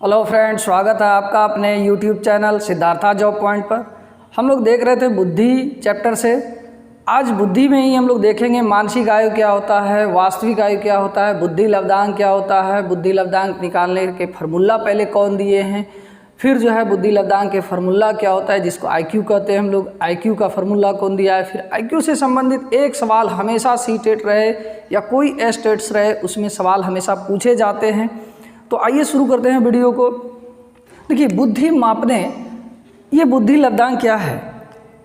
Hello friends, स्वागत है आपका अपने YouTube channel Siddhartha job point पर। हम लोग देख रहे थे बुद्धि चैप्टर से। आज बुद्धि में ही हम लोग देखेंगे मानसिक आयु क्या होता है, वास्तविक आयु क्या होता है, बुद्धि लब्धांक क्या होता है, बुद्धि लब्धांक निकालने के फार्मूला पहले कौन दिए हैं, फिर जो है बुद्धि लब्धांक के फार्मूला क्या होता है जिसको आईक्यू कहते हैं हम लोग, आईक्यू का फार्मूला कौन दिया है। फिर आईक्यू से संबंधित एक सवाल हमेशा सी टेट रहे या कोई एस टेट्स रहे उसमें सवाल हमेशा पूछे जाते हैं। तो आइए शुरू करते हैं वीडियो को। देखिए, बुद्धि मापने ये बुद्धि लब्धांक क्या है।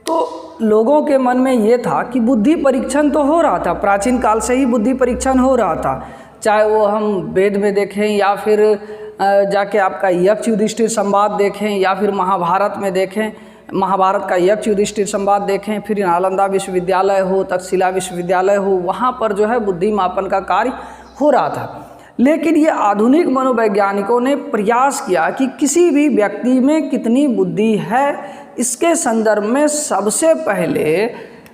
तो लोगों के मन में ये था कि बुद्धि परीक्षण तो हो रहा था, प्राचीन काल से ही बुद्धि परीक्षण हो रहा था, चाहे वो हम वेद में देखें या फिर जाके आपका यक्ष युधिष्ठिर संवाद देखें या फिर महाभारत में देखें, महाभारत का यक्ष युधिष्ठिर संवाद देखें, फिर नालंदा विश्वविद्यालय हो, तक्षशिला विश्वविद्यालय हो, वहाँ पर जो है बुद्धि मापन का कार्य हो रहा था। लेकिन ये आधुनिक मनोवैज्ञानिकों ने प्रयास किया कि किसी भी व्यक्ति में कितनी बुद्धि है इसके संदर्भ में सबसे पहले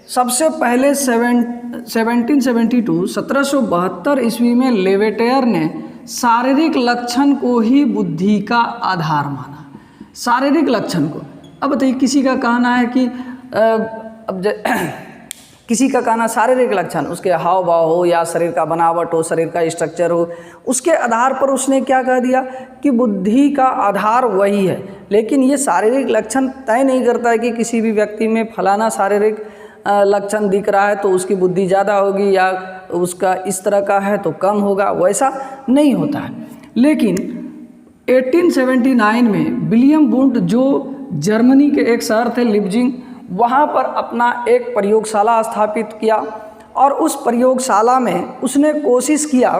1772 ईस्वी में लेवेटेयर ने शारीरिक लक्षण को ही बुद्धि का आधार माना, शारीरिक लक्षण को। अब बताइए, किसी का कहना है कि किसी का कहना शारीरिक लक्षण उसके हाव भाव हो या शरीर का बनावट हो, शरीर का स्ट्रक्चर हो, उसके आधार पर उसने क्या कह दिया कि बुद्धि का आधार वही है। लेकिन ये शारीरिक लक्षण तय नहीं करता है कि किसी भी व्यक्ति में फलाना शारीरिक लक्षण दिख रहा है तो उसकी बुद्धि ज़्यादा होगी या उसका इस तरह का है तो कम होगा, वैसा नहीं होता है। लेकिन 1879 में विलियम वुंड जो जर्मनी के एक शहर थे लिप्जिंग, वहाँ पर अपना एक प्रयोगशाला स्थापित किया और उस प्रयोगशाला में उसने कोशिश किया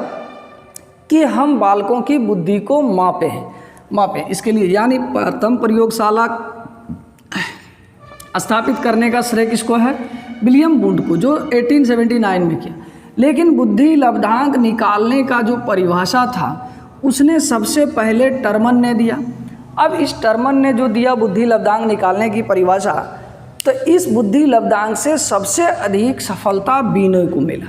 कि हम बालकों की बुद्धि को मापें। इसके लिए यानी प्रथम प्रयोगशाला स्थापित करने का श्रेय किसको है? विलियम वुंड को, जो 1879 में किया। लेकिन बुद्धि लब्धांक निकालने का जो परिभाषा था उसने सबसे पहले टर्मन ने दिया। अब इस टर्मन ने जो दिया बुद्धि लब्धांक निकालने की परिभाषा, तो इस बुद्धि लब्धांक से सबसे अधिक सफलता बीने को मिला,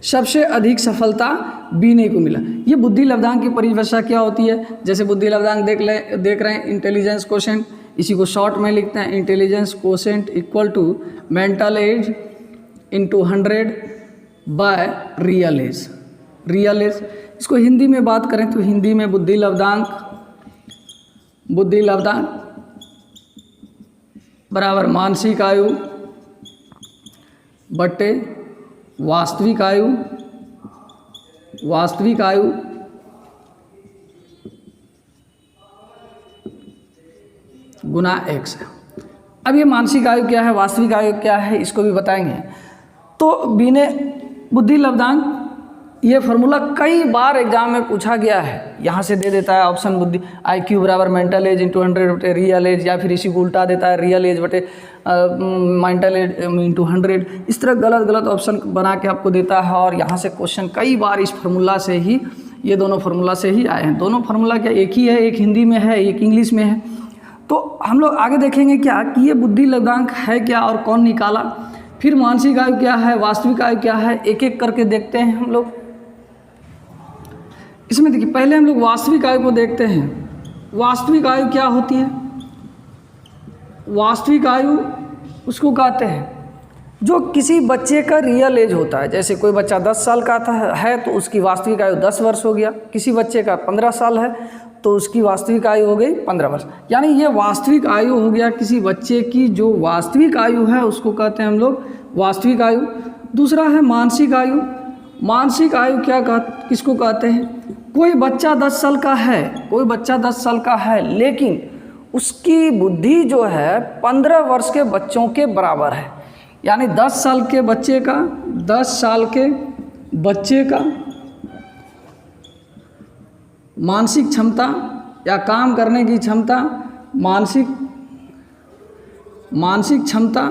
सबसे अधिक सफलता बीने को मिला। ये बुद्धि लब्धांक की परिभाषा क्या होती है? जैसे बुद्धि लब्धांक देख रहे हैं, इंटेलिजेंस कोशेंट, इसी को शॉर्ट में लिखते हैं intelligence quotient equal to mental age into 100 by real age. इसको हिंदी में बात करें तो हिंदी में बुद्धि लब्धांक बराबर मानसिक आयु बटे वास्तविक आयु गुना x है। अब ये मानसिक आयु क्या है, वास्तविक आयु क्या है, इसको भी बताएंगे। तो बीने बुद्धि लब्धांक ये फार्मूला कई बार एग्जाम में पूछा गया है। यहाँ से दे देता है ऑप्शन बुद्धि IQ बराबर मेंटल एज इंटू 100 बटे रियल एज, या फिर इसी को उल्टा देता है रियल एज बटे मेंटल एज इंटू 100। इस तरह गलत ऑप्शन बना के आपको देता है। और यहाँ से क्वेश्चन कई बार इस फार्मूला से ही, ये दोनों फार्मूला से ही आए हैं। दोनों फार्मूला क्या एक ही है, एक हिंदी में है, एक इंग्लिश में है। तो हम लोग आगे देखेंगे क्या कि ये बुद्धि लब्धांक है क्या और कौन निकाला, फिर मानसिक आयु क्या है, वास्तविक आयु क्या है, एक एक करके देखते हैं हम लोग। इसमें देखिए, पहले हम लोग वास्तविक आयु को देखते हैं। वास्तविक आयु क्या होती है? वास्तविक आयु उसको कहते हैं जो किसी बच्चे का रियल एज होता है। जैसे कोई बच्चा 10 साल का है तो उसकी वास्तविक आयु 10 वर्ष हो गया, किसी बच्चे का 15 साल है तो उसकी वास्तविक आयु हो गई 15 वर्ष। यानी ये वास्तविक आयु हो गया किसी बच्चे की, जो वास्तविक आयु है उसको कहते हैं हम लोग वास्तविक आयु। दूसरा है मानसिक आयु। मानसिक आयु किसको कहते हैं? कोई बच्चा 10 साल का है लेकिन उसकी बुद्धि जो है 15 वर्ष के बच्चों के बराबर है। यानी 10 साल के बच्चे का मानसिक क्षमता या काम करने की क्षमता, मानसिक क्षमता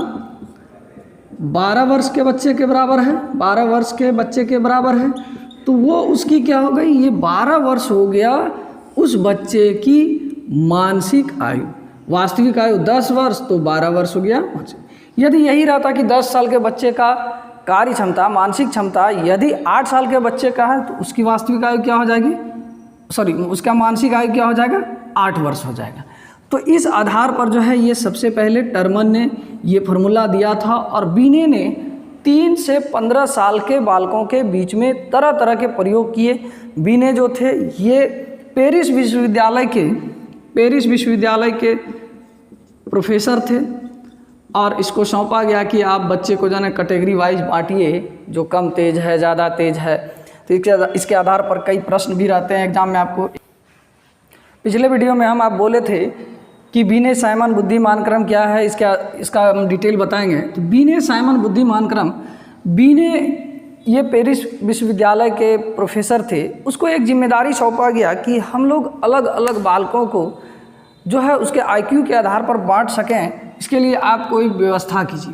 12 वर्ष के बच्चे के बराबर है, 12 वर्ष के बच्चे के बराबर है। तो वो उसकी क्या हो गई? ये 12 वर्ष हो गया उस बच्चे की मानसिक आयु। वास्तविक आयु 10 वर्ष तो 12 वर्ष हो गया। यदि यही रहता कि 10 साल के बच्चे का कार्य क्षमता, मानसिक क्षमता यदि 8 साल के बच्चे का है तो उसकी वास्तविक आयु क्या हो जाएगी? सॉरी उसका मानसिक आयु क्या हो जाएगा, 8 वर्ष हो जाएगा। तो इस आधार पर जो है ये सबसे पहले टर्मन ने ये फार्मूला दिया था और बीने ने 3 से 15 साल के बालकों के बीच में तरह तरह के प्रयोग किए। बीने जो थे ये पेरिस विश्वविद्यालय के प्रोफेसर थे और इसको सौंपा गया कि आप बच्चे को जो है कैटेगरी वाइज बांटिए, जो कम तेज है, ज़्यादा तेज है। तो इसके आधार पर कई प्रश्न भी रहते हैं एग्जाम में आपको। पिछले वीडियो में आप बोले थे कि बीने साइमन बुद्धिमान क्रम क्या है, इसका हम डिटेल बताएंगे। तो बीने साइमन बुद्धिमान क्रम, बीने ये पेरिस विश्वविद्यालय के प्रोफेसर थे, उसको एक जिम्मेदारी सौंपा गया कि हम लोग अलग अलग बालकों को जो है उसके आईक्यू के आधार पर बांट सकें, इसके लिए आप कोई व्यवस्था कीजिए।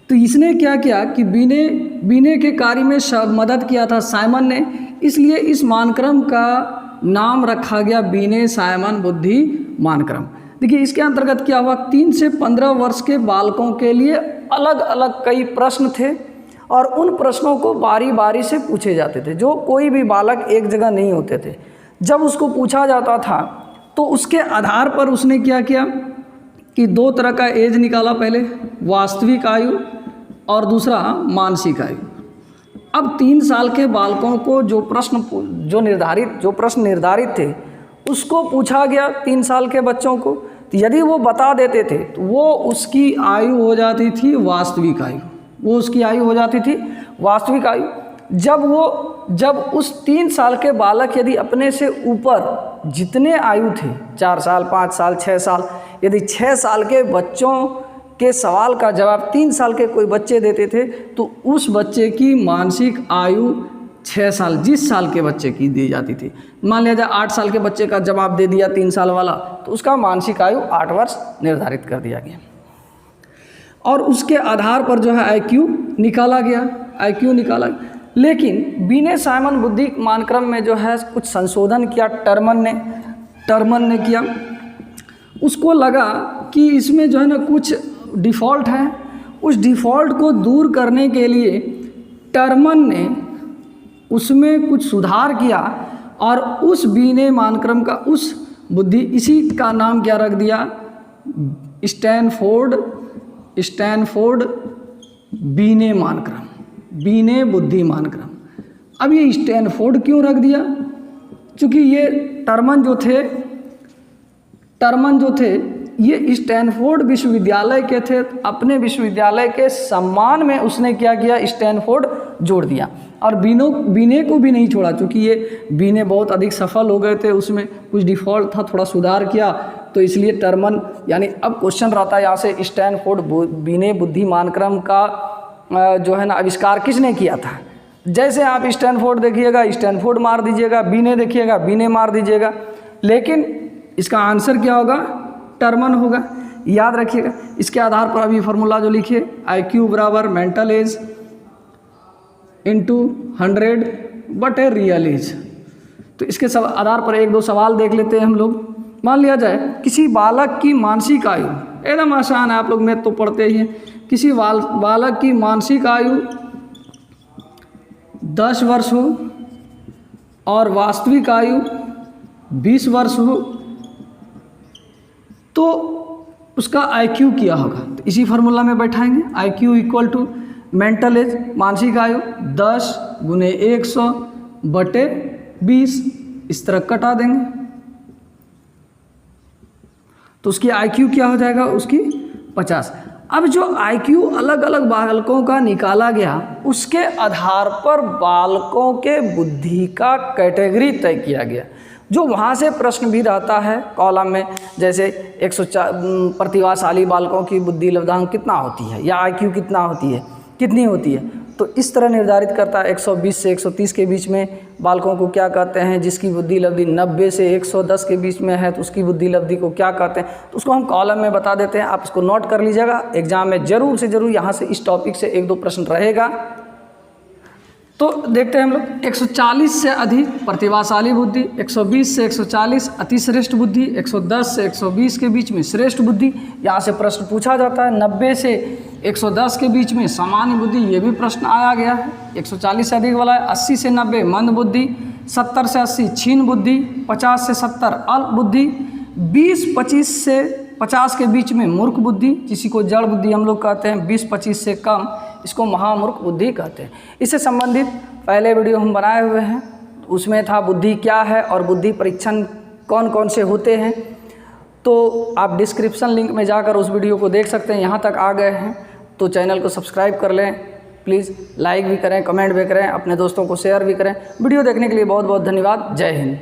तो इसने क्या किया कि बीने के कार्य में मदद किया था साइमन ने, इसलिए इस मानक्रम का नाम रखा गया बीने साइमन बुद्धिमान क्रम। देखिए इसके अंतर्गत क्या हुआ, 3 से 15 वर्ष के बालकों के लिए अलग अलग कई प्रश्न थे और उन प्रश्नों को बारी बारी से पूछे जाते थे, जो कोई भी बालक एक जगह नहीं होते थे। जब उसको पूछा जाता था तो उसके आधार पर उसने क्या किया कि 2 तरह का एज निकाला, पहले वास्तविक आयु और दूसरा मानसिक आयु। अब 3 साल के बालकों को जो प्रश्न निर्धारित थे उसको पूछा गया 3 साल के बच्चों को। तो यदि वो बता देते थे तो वो उसकी आयु हो जाती थी वास्तविक आयु, वो उसकी आयु हो जाती थी वास्तविक आयु। जब उस 3 साल के बालक यदि अपने से ऊपर जितने आयु थे, 4 साल, 5 साल, 6 साल, यदि 6 साल के बच्चों के सवाल का जवाब 3 साल के कोई बच्चे देते थे तो उस बच्चे की मानसिक आयु 6 साल जिस साल के बच्चे की दी जाती थी। मान लिया जाए 8 साल के बच्चे का जवाब दे दिया 3 साल वाला, तो उसका मानसिक आयु 8 वर्ष निर्धारित कर दिया गया और उसके आधार पर जो है आईक्यू निकाला गया। लेकिन बीने साइमन बुद्धिमान क्रम में जो है कुछ संशोधन किया टर्मन ने किया। उसको लगा कि इसमें जो है ना कुछ डिफ़ॉल्ट है, उस डिफ़ॉल्ट को दूर करने के लिए टर्मन ने उसमें कुछ सुधार किया और उस बीने मानक्रम का इसी का नाम क्या रख दिया, स्टैनफोर्ड बीने मानक्रम, बीने बुद्धिमान क्रम। अब ये स्टैनफोर्ड क्यों रख दिया, क्योंकि ये टर्मन जो थे ये स्टैनफोर्ड विश्वविद्यालय के थे। अपने विश्वविद्यालय के सम्मान में उसने क्या किया, स्टैनफोर्ड जोड़ दिया और बीने को भी नहीं छोड़ा, क्योंकि ये बीने बहुत अधिक सफल हो गए थे, उसमें कुछ डिफ़ॉल्ट था, थोड़ा सुधार किया। तो इसलिए टर्मन यानी अब क्वेश्चन रहता है यहाँ से, स्टैनफोर्ड बीने बुद्धिमान क्रम का जो है ना आविष्कार किसने किया था। जैसे आप स्टैनफोर्ड देखिएगा स्टैनफोर्ड मार दीजिएगा, बीने देखिएगा बीने मार दीजिएगा, लेकिन इसका आंसर क्या होगा, टर्मन होगा। याद रखिएगा। इसके आधार पर अभी फार्मूला जो लिखिए, IQ बराबर मेंटल एज इंटू 100 बटे रियल एज। तो इसके आधार पर 1-2 सवाल देख लेते हैं हम लोग। मान लिया जाए किसी बालक की मानसिक आयु, एकदम आसान है, आप लोग मैथ तो पढ़ते ही हैं। किसी बालक की मानसिक आयु 10 वर्ष हो और वास्तविक आयु 20 वर्ष हो तो उसका IQ क्या होगा। तो इसी फार्मूला में बैठाएंगे, IQ equal to mental age मानसिक आयु 10 गुने 100 बटे 20, इस तरह कटा देंगे तो उसकी IQ क्या हो जाएगा, उसकी 50। अब जो IQ अलग अलग बालकों का निकाला गया उसके आधार पर बालकों के बुद्धि का कैटेगरी तय किया गया। जो वहाँ से प्रश्न भी रहता है कॉलम में, जैसे 104 प्रतिभाशाली बालकों की बुद्धि लब्धांक कितना होती है या IQ कितनी होती है, तो इस तरह निर्धारित करता है। 120 से 130 के बीच में बालकों को क्या कहते हैं, जिसकी बुद्धि लब्धि 90 से 110 के बीच में है तो उसकी बुद्धि लब्धि को क्या कहते हैं, तो उसको हम कॉलम में बता देते हैं। आप इसको नोट कर लीजिएगा, एग्जाम में जरूर से जरूर यहाँ से इस टॉपिक से 1-2 प्रश्न रहेगा। तो देखते हैं हम लोग 140 से अधिक प्रतिभाशाली बुद्धि, 120 से 140 अति श्रेष्ठ बुद्धि, 110 से 120 के बीच में श्रेष्ठ बुद्धि, यहाँ से प्रश्न पूछा जाता है। 90 से 110 के बीच में सामान्य बुद्धि, ये भी प्रश्न आया गया है, 140 से अधिक वाला है। 80 से 90 मंद बुद्धि, 70 से 80 क्षीण बुद्धि, 50 से 70 अल्प बुद्धि, 20-25 से 50 के बीच में मूर्ख बुद्धि, जिसी को जड़ बुद्धि हम लोग कहते हैं, 20-25 से कम इसको महामूर्ख बुद्धि कहते हैं। इससे संबंधित पहले वीडियो हम बनाए हुए हैं, उसमें था बुद्धि क्या है और बुद्धि परीक्षण कौन कौन से होते हैं, तो आप डिस्क्रिप्शन लिंक में जाकर उस वीडियो को देख सकते हैं। यहाँ तक आ गए हैं तो चैनल को सब्सक्राइब कर लें, प्लीज़ लाइक भी करें, कमेंट भी करें, अपने दोस्तों को शेयर भी करें। वीडियो देखने के लिए बहुत बहुत धन्यवाद। जय हिंद।